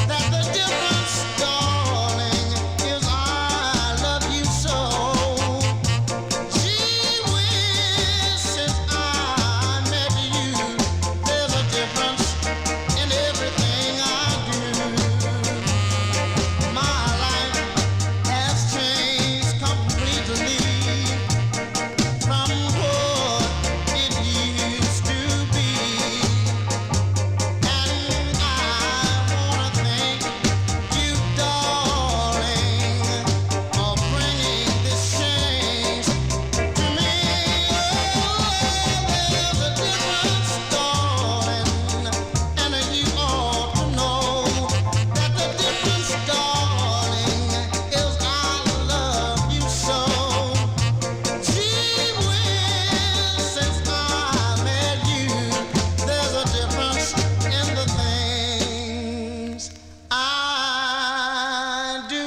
that the difference, darling, is I love you so. Gee whiz, since I met you, there's a difference in everything I do. My life has changed completely from what it used to be. And I want to thank you, darling, for bringing this change to me. There's a difference, darling, and you ought to know that the difference, darling, is I love you so. Gee whiz, since I met you, there's a difference in the things I do.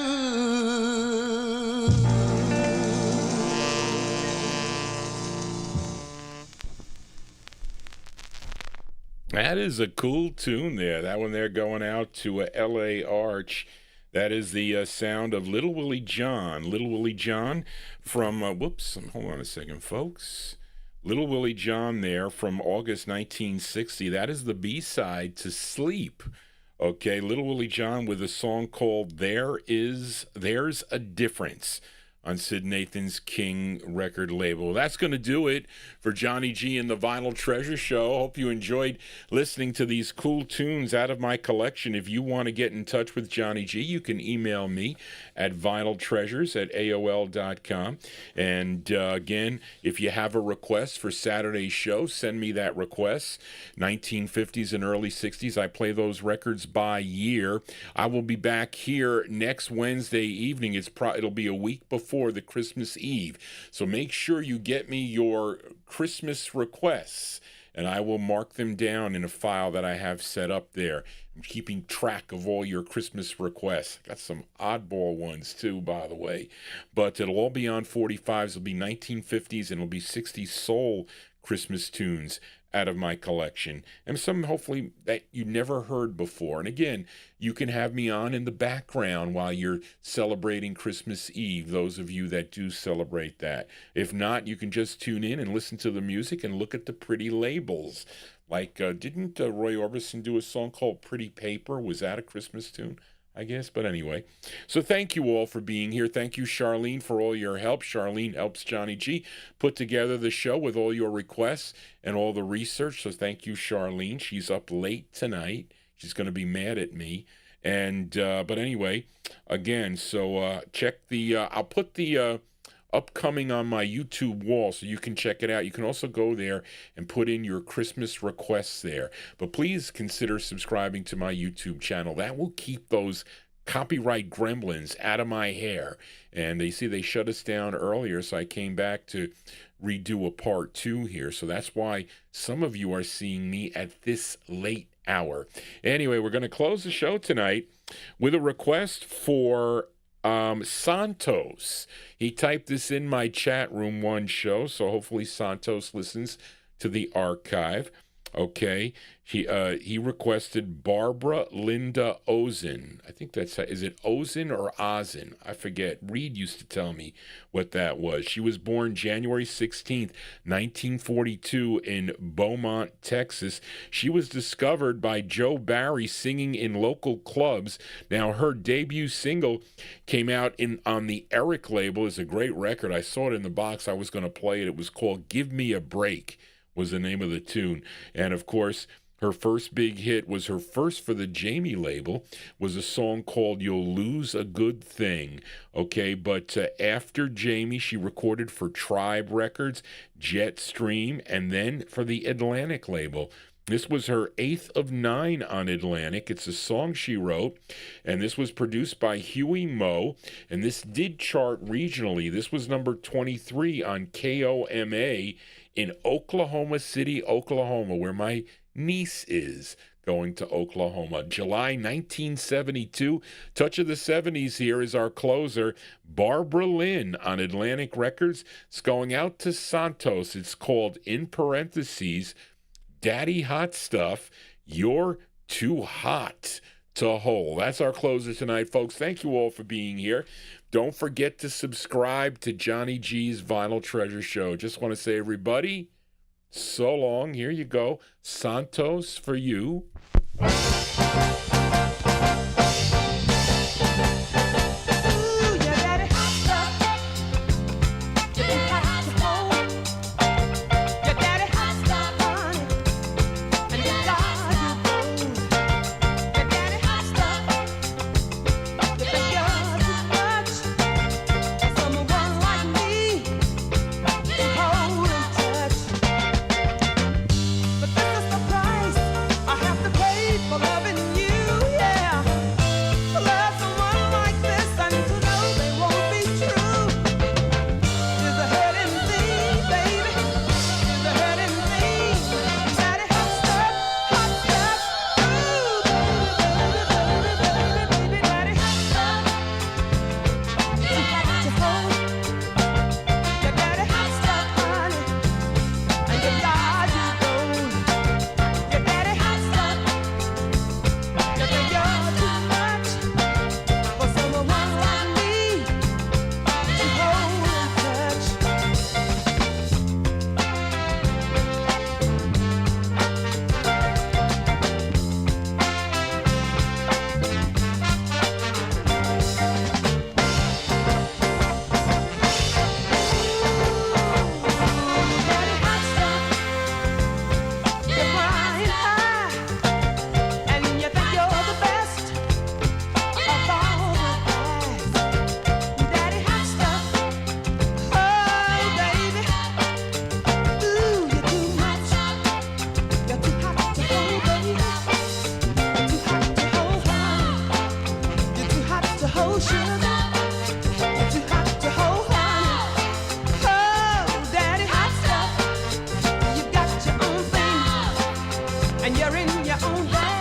That is a cool tune there. That one there going out to L.A. Arch. That is the sound of Little Willie John. Little Willie John from, hold on a second, folks. Little Willie John there from August 1960. That is the B-side to Sleep. Okay, Little Willie John with a song called There's a Difference on Sid Nathan's King record label. That's going to do it for Johnny G and the Vinyltreasure Show. Hope you enjoyed listening to these cool tunes out of my collection. If you want to get in touch with Johnny G, you can email me at vinyltreasures@aol.com. And again, if you have a request for Saturday's show, send me that request. 1950s and early 60s. I play those records by year. I will be back here next Wednesday evening. It'll be a week before the Christmas Eve. So make sure you get me your Christmas requests, and I will mark them down in a file that I have set up there. I'm keeping track of all your Christmas requests. Got some oddball ones too, by the way. But it'll all be on 45s. It'll be 1950s and it'll be 60s soul Christmas tunes out of my collection, and some hopefully that you never heard before. And again, you can have me on in the background while you're celebrating Christmas Eve, those of you that do celebrate that. If not, you can just tune in and listen to the music and look at the pretty labels. Like, didn't Roy Orbison do a song called Pretty Paper? Was that a Christmas tune? I guess, but anyway. So thank you all for being here. Thank you, Charlene, for all your help. Charlene helps Johnny G put together the show with all your requests and all the research. So thank you, Charlene. She's up late tonight. She's going to be mad at me. And, but anyway, again, so check the, I'll put the upcoming on my YouTube wall so you can check it out. You can also go there and put in your Christmas requests there. But please consider subscribing to my YouTube channel. That will keep those copyright gremlins out of my hair. And they see they shut us down earlier, so I came back to redo a part 2 here. So that's why some of you are seeing me at this late hour. Anyway, we're going to close the show tonight with a request for Santos. He typed this in my chat room one show, so hopefully Santos listens to the archive. Okay, he requested Barbara Linda Ozen. I think that's, is it Ozen or Ozen? I forget. Reed used to tell me what that was. She was born January 16th, 1942 in Beaumont, Texas. She was discovered by Joe Barry singing in local clubs. Now, her debut single came out on the Eric label. It's a great record. I saw it in the box. I was going to play it. It was called Give Me a Break, was the name of the tune. And of course, her first big hit was her first for the Jamie label, was a song called You'll Lose a Good Thing. Okay, but after Jamie, she recorded for Tribe Records, Jetstream, and then for the Atlantic label. This was her 8th of 9 on Atlantic. It's a song she wrote, and this was produced by Huey Moe, and this did chart regionally. This was number 23 on KOMA in Oklahoma City, Oklahoma, where my niece is going to Oklahoma. July 1972. Touch of the 70s here is our closer, Barbara Lynn on Atlantic Records. It's going out to Santos. It's called, in parentheses, Daddy Hot Stuff, You're Too Hot to Hold. That's our closer tonight, folks. Thank you all for being here. Don't forget to subscribe to Johnny G's Vinyl Treasure Show. Just want to say, everybody, so long. Here you go. Santos for you. And you're in your own bed.